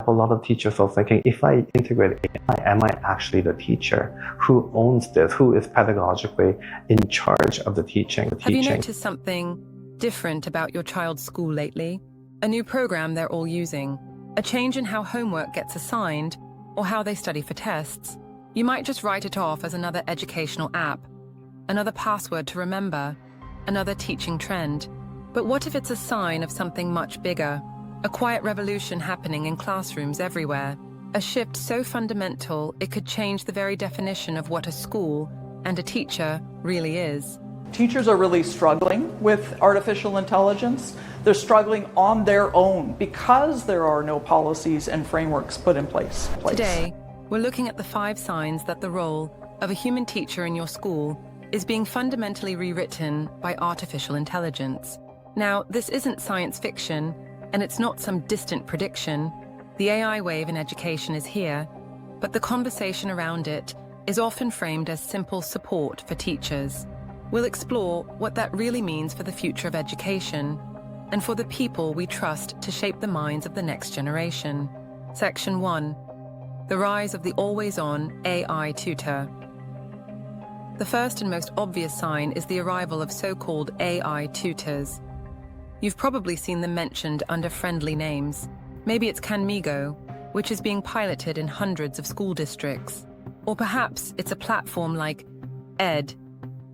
example, a lot of teachers are thinking, if I integrate AI, am I actually the teacher? Who owns this? Who is pedagogically in charge of the teaching? Have you noticed something different about your child's school lately? A new program they're all using, a change in how homework gets assigned, or how they study for tests? You might just write it off as another educational app, another password to remember, another teaching trend. But what if it's a sign of something much bigger? A quiet revolution happening in classrooms everywhere. A shift so fundamental it could change the very definition of what a school and a teacher really is. Teachers are really struggling with artificial intelligence. They're struggling on their own because there are no policies and frameworks put in place. Today, we're looking at the 5 signs that the role of a human teacher in your school is being fundamentally rewritten by artificial intelligence. Now, this isn't science fiction, and it's not some distant prediction. The AI wave in education is here, but the conversation around it is often framed as simple support for teachers. We'll explore what that really means for the future of education and for the people we trust to shape the minds of the next generation. Section 1. The rise of the always-on AI tutor. The first and most obvious sign is the arrival of so-called AI tutors. You've probably seen them mentioned under friendly names. Maybe it's Canmigo, which is being piloted in hundreds of school districts. Or perhaps it's a platform like Ed,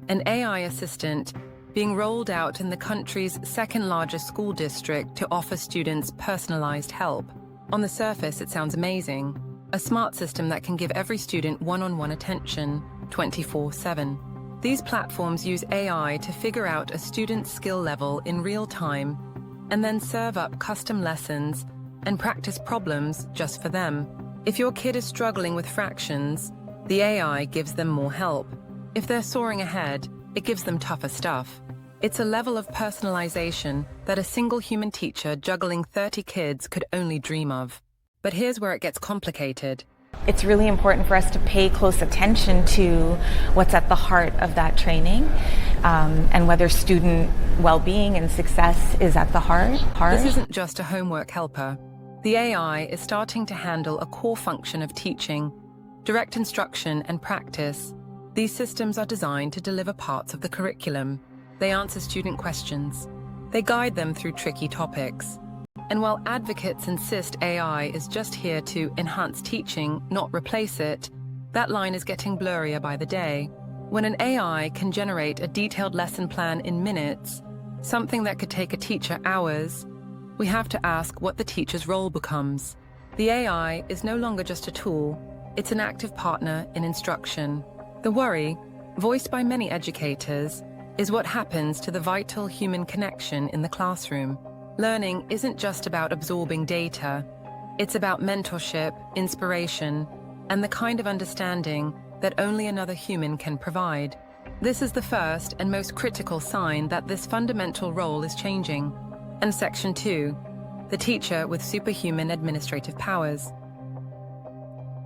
an AI assistant being rolled out in the country's second-largest school district to offer students personalized help. On the surface, it sounds amazing. A smart system that can give every student one-on-one attention, 24/7. These platforms use AI to figure out a student's skill level in real time and then serve up custom lessons and practice problems just for them. If your kid is struggling with fractions, the AI gives them more help. If they're soaring ahead, it gives them tougher stuff. It's a level of personalization that a single human teacher juggling 30 kids could only dream of. But here's where it gets complicated. It's really important for us to pay close attention to what's at the heart of that training, and whether student well-being and success is at the heart. This isn't just a homework helper. The AI is starting to handle a core function of teaching, direct instruction and practice. These systems are designed to deliver parts of the curriculum. They answer student questions. They guide them through tricky topics. And while advocates insist AI is just here to enhance teaching, not replace it, that line is getting blurrier by the day. When an AI can generate a detailed lesson plan in minutes, something that could take a teacher hours, we have to ask what the teacher's role becomes. The AI is no longer just a tool, it's an active partner in instruction. The worry, voiced by many educators, is what happens to the vital human connection in the classroom. Learning isn't just about absorbing data. It's about mentorship, inspiration, and the kind of understanding that only another human can provide. This is the first and most critical sign that this fundamental role is changing. And Section 2, the teacher with superhuman administrative powers.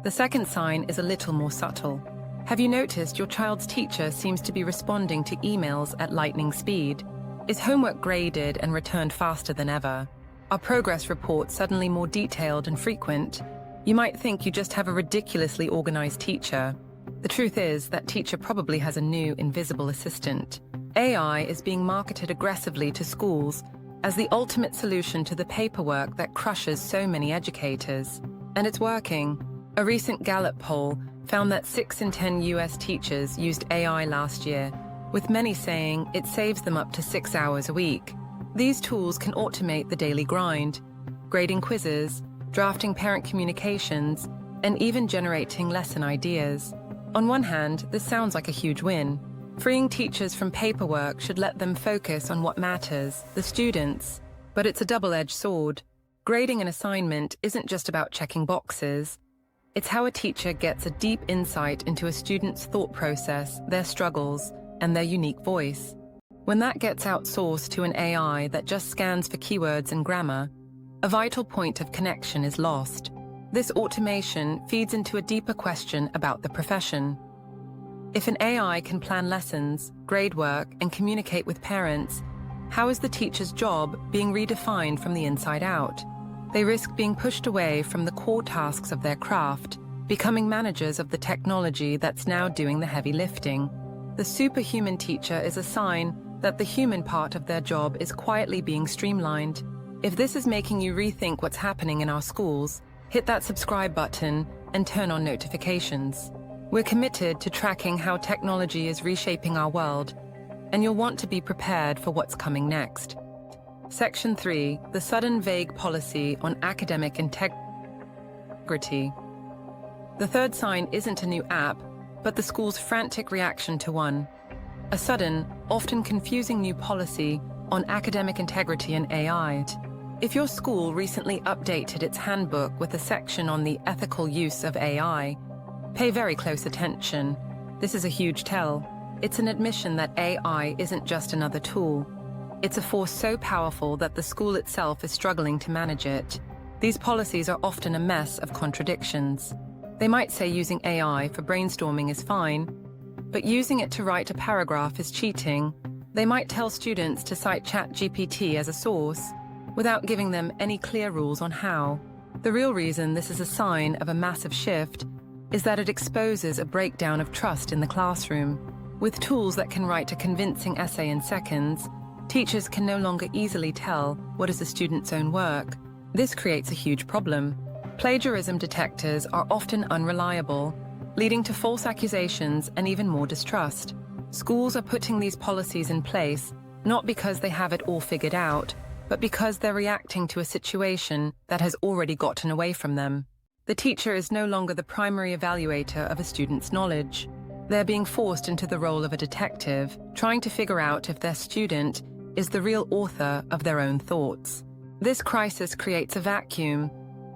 The second sign is a little more subtle. Have you noticed your child's teacher seems to be responding to emails at lightning speed? Is homework graded and returned faster than ever? Are progress reports suddenly more detailed and frequent? You might think you just have a ridiculously organized teacher. The truth is that teacher probably has a new invisible assistant. AI is being marketed aggressively to schools as the ultimate solution to the paperwork that crushes so many educators. And it's working. A recent Gallup poll found that 6 in 10 US teachers used AI last year, with many saying it saves them up to 6 hours a week. These tools can automate the daily grind, grading quizzes, drafting parent communications, and even generating lesson ideas. On one hand, this sounds like a huge win. Freeing teachers from paperwork should let them focus on what matters, the students. But it's a double-edged sword. Grading an assignment isn't just about checking boxes. It's how a teacher gets a deep insight into a student's thought process, their struggles, and their unique voice. When that gets outsourced to an AI that just scans for keywords and grammar, a vital point of connection is lost. This automation feeds into a deeper question about the profession. If an AI can plan lessons, grade work, and communicate with parents, how is the teacher's job being redefined from the inside out? They risk being pushed away from the core tasks of their craft, becoming managers of the technology that's now doing the heavy lifting. The superhuman teacher is a sign that the human part of their job is quietly being streamlined. If this is making you rethink what's happening in our schools, hit that subscribe button and turn on notifications. We're committed to tracking how technology is reshaping our world, and you'll want to be prepared for what's coming next. Section 3. The sudden vague policy on academic integrity. The third sign isn't a new app, but the school's frantic reaction to one. A sudden, often confusing new policy on academic integrity and AI. If your school recently updated its handbook with a section on the ethical use of AI, pay very close attention. This is a huge tell. It's an admission that AI isn't just another tool. It's a force so powerful that the school itself is struggling to manage it. These policies are often a mess of contradictions. They might say using AI for brainstorming is fine, but using it to write a paragraph is cheating. They might tell students to cite ChatGPT as a source, without giving them any clear rules on how. The real reason this is a sign of a massive shift is that it exposes a breakdown of trust in the classroom. With tools that can write a convincing essay in seconds, teachers can no longer easily tell what is a student's own work. This creates a huge problem. Plagiarism detectors are often unreliable, leading to false accusations and even more distrust. Schools are putting these policies in place not because they have it all figured out, but because they're reacting to a situation that has already gotten away from them. The teacher is no longer the primary evaluator of a student's knowledge. They're being forced into the role of a detective, trying to figure out if their student is the real author of their own thoughts. This crisis creates a vacuum,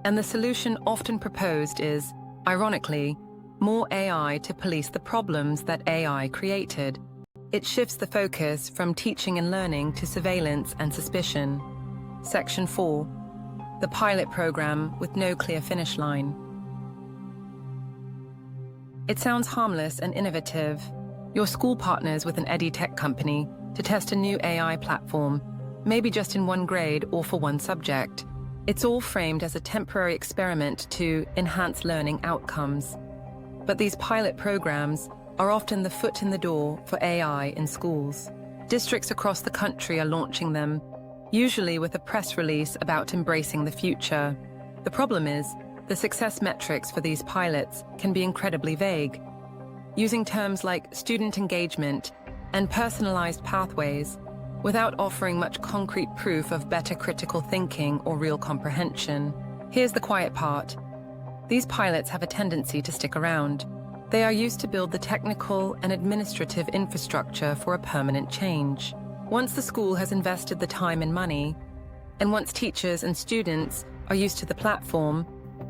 and the solution often proposed is, ironically, more AI to police the problems that AI created. It shifts the focus from teaching and learning to surveillance and suspicion. Section 4. The pilot program with no clear finish line. It sounds harmless and innovative. Your school partners with an edtech company to test a new AI platform, maybe just in one grade or for one subject. It's all framed as a temporary experiment to enhance learning outcomes. But these pilot programs are often the foot in the door for AI in schools. Districts across the country are launching them, usually with a press release about embracing the future. The problem is, the success metrics for these pilots can be incredibly vague. Using terms like student engagement and personalized pathways, without offering much concrete proof of better critical thinking or real comprehension. Here's the quiet part. These pilots have a tendency to stick around. They are used to build the technical and administrative infrastructure for a permanent change. Once the school has invested the time and money, and once teachers and students are used to the platform,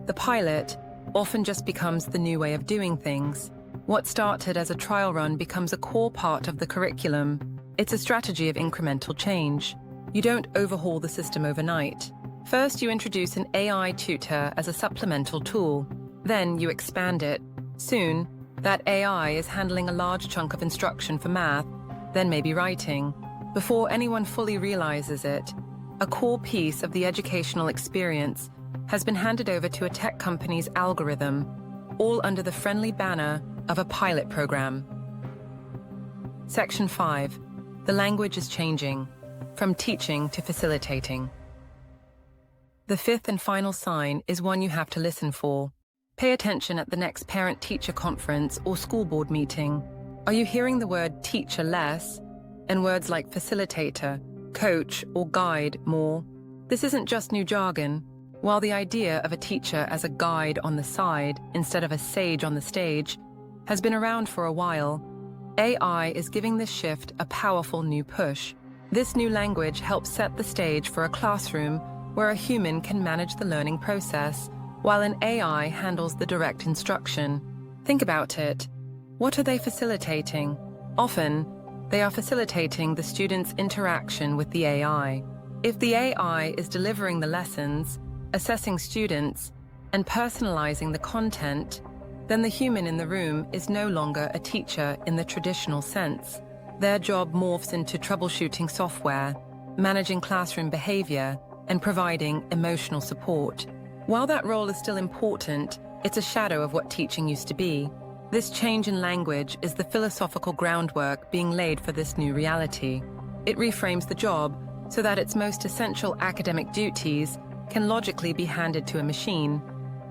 the pilot often just becomes the new way of doing things. What started as a trial run becomes a core part of the curriculum. It's a strategy of incremental change. You don't overhaul the system overnight. First, you introduce an AI tutor as a supplemental tool. Then you expand it. Soon, that AI is handling a large chunk of instruction for math, then maybe writing. Before anyone fully realizes it, a core piece of the educational experience has been handed over to a tech company's algorithm, all under the friendly banner of a pilot program. Section 5. The language is changing, from teaching to facilitating. The fifth and final sign is one you have to listen for. Pay attention at the next parent-teacher conference or school board meeting. Are you hearing the word teacher less, and words like facilitator, coach, or guide more? This isn't just new jargon. While the idea of a teacher as a guide on the side instead of a sage on the stage has been around for a while, AI is giving this shift a powerful new push. This new language helps set the stage for a classroom where a human can manage the learning process, while an AI handles the direct instruction. Think about it. What are they facilitating? Often, they are facilitating the student's interaction with the AI. If the AI is delivering the lessons, assessing students, and personalizing the content, then the human in the room is no longer a teacher in the traditional sense. Their job morphs into troubleshooting software, managing classroom behavior, and providing emotional support. While that role is still important, it's a shadow of what teaching used to be. This change in language is the philosophical groundwork being laid for this new reality. It reframes the job so that its most essential academic duties can logically be handed to a machine,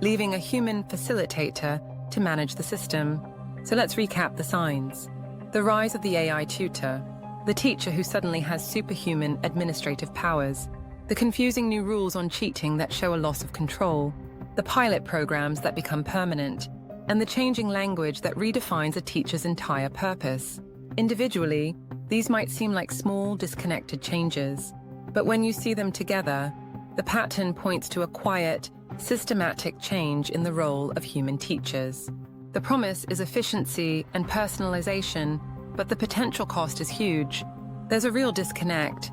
leaving a human facilitator to manage the system. So let's recap the signs. The rise of the AI tutor, the teacher who suddenly has superhuman administrative powers, the confusing new rules on cheating that show a loss of control, the pilot programs that become permanent, and the changing language that redefines a teacher's entire purpose. Individually, these might seem like small, disconnected changes, but when you see them together, the pattern points to a quiet, systematic change in the role of human teachers. The promise is efficiency and personalization, but the potential cost is huge. There's a real disconnect.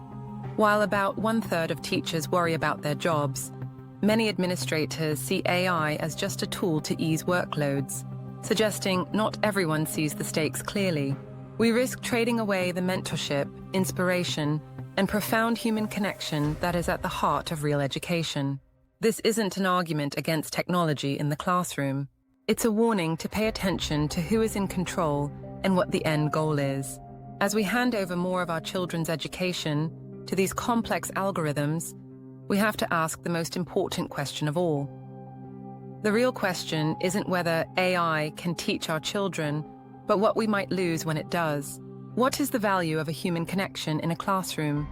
While about 1/3 of teachers worry about their jobs, many administrators see AI as just a tool to ease workloads, suggesting not everyone sees the stakes clearly. We risk trading away the mentorship, inspiration, and profound human connection that is at the heart of real education. This isn't an argument against technology in the classroom. It's a warning to pay attention to who is in control and what the end goal is. As we hand over more of our children's education to these complex algorithms, we have to ask the most important question of all. The real question isn't whether AI can teach our children, but what we might lose when it does. What is the value of a human connection in a classroom?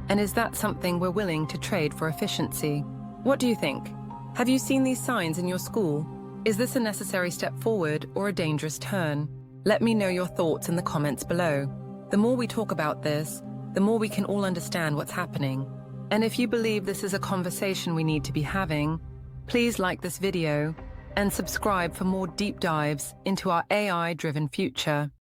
And is that something we're willing to trade for efficiency? What do you think? Have you seen these signs in your school? Is this a necessary step forward or a dangerous turn? Let me know your thoughts in the comments below. The more we talk about this, the more we can all understand what's happening. And if you believe this is a conversation we need to be having, please like this video and subscribe for more deep dives into our AI-driven future.